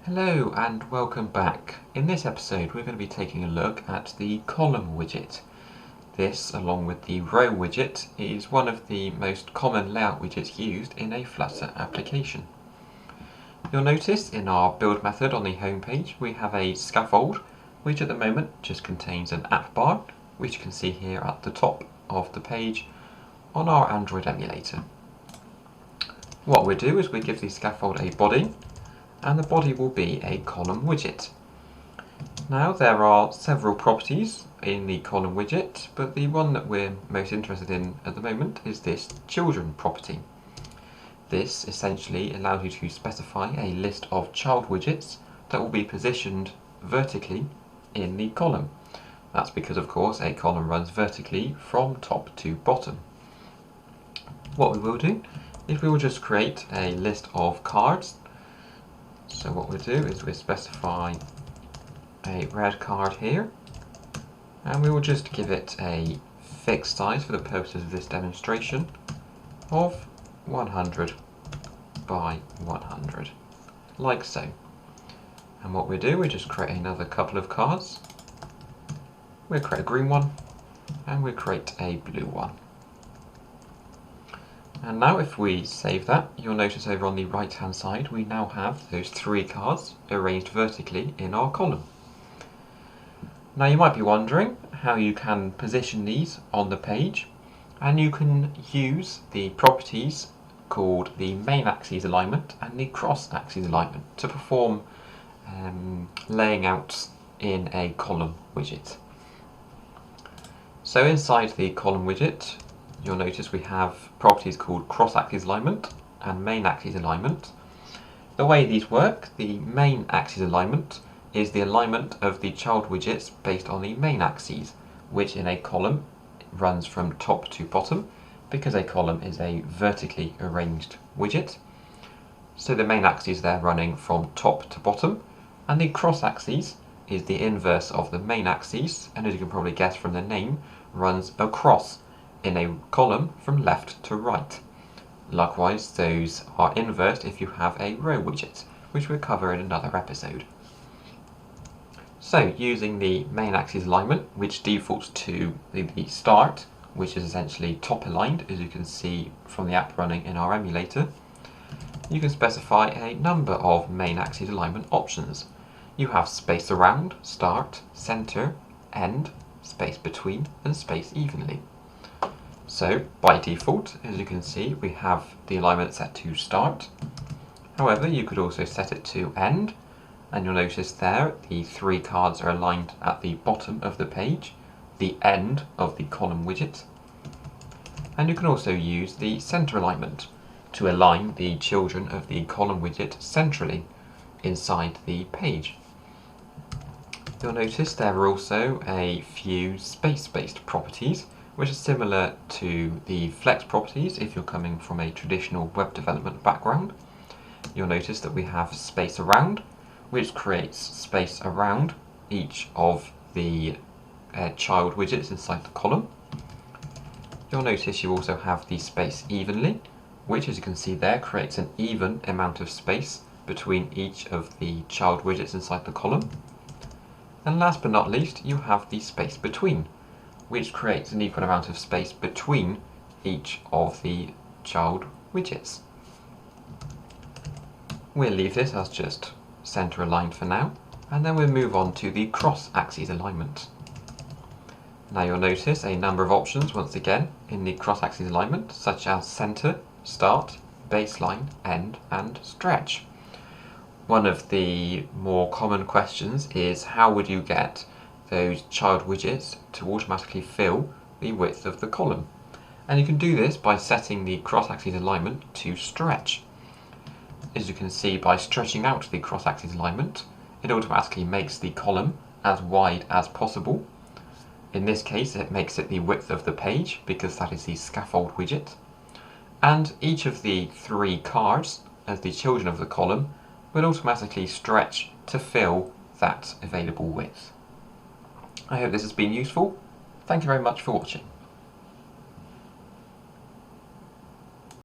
Hello and welcome back. In this episode we're going to be taking a look at the column widget. This, along with the row widget, is one of the most common layout widgets used in a Flutter application. You'll notice in our build method on the home page we have a scaffold, which at the moment just contains an app bar, which you can see here at the top of the page on our Android emulator. What we do is we give the scaffold a body, and the body will be a column widget. Now there are several properties in the column widget, but the one that we're most interested in at the moment is this children property. This essentially allows you to specify a list of child widgets that will be positioned vertically in the column. That's because, of course, a column runs vertically from top to bottom. What we will do is we will just create a list of cards. So what we'll do is we'll specify a red card here, and we will just give it a fixed size for the purposes of this demonstration of 100 by 100, like so. And what we do, we just create another couple of cards. We'll create a green one, and we'll create a blue one. And now if we save that, you'll notice over on the right hand side we now have those three cards arranged vertically in our column. Now you might be wondering how you can position these on the page, and you can use the properties called the main axis alignment and the cross axis alignment to perform laying out in a column widget. So inside the column widget, you'll notice we have properties called cross-axis alignment and main axis alignment. The way these work, the main axis alignment is the alignment of the child widgets based on the main axes, which in a column runs from top to bottom, because a column is a vertically arranged widget. So the main axis there running from top to bottom, and the cross-axis is the inverse of the main axis, and as you can probably guess from the name, runs across in a column from left to right. Likewise, those are inversed if you have a row widget, which we'll cover in another episode. So, using the main axis alignment, which defaults to the start, which is essentially top aligned, as you can see from the app running in our emulator, you can specify a number of main axis alignment options. You have space around, start, center, end, space between, and space evenly. So, by default, as you can see, we have the alignment set to start. However, you could also set it to end, and you'll notice there the three cards are aligned at the bottom of the page, the end of the column widget. And you can also use the center alignment to align the children of the column widget centrally inside the page. You'll notice there are also a few space-based properties, which is similar to the flex properties if you're coming from a traditional web development background. You'll notice that we have space around, which creates space around each of the child widgets inside the column. You'll notice you also have the space evenly, which, as you can see there, creates an even amount of space between each of the child widgets inside the column. And last but not least, you have the space between, which creates an equal amount of space between each of the child widgets. We'll leave this as just center aligned for now, and then we'll move on to the cross-axis alignment. Now you'll notice a number of options once again in the cross-axis alignment, such as center, start, baseline, end, and stretch. One of the more common questions is how would you get those child widgets to automatically fill the width of the column? And you can do this by setting the cross-axis alignment to stretch. As you can see, by stretching out the cross-axis alignment, it automatically makes the column as wide as possible. In this case, it makes it the width of the page, because that is the scaffold widget. And each of the three cards, as the children of the column, will automatically stretch to fill that available width. I hope this has been useful. Thank you very much for watching.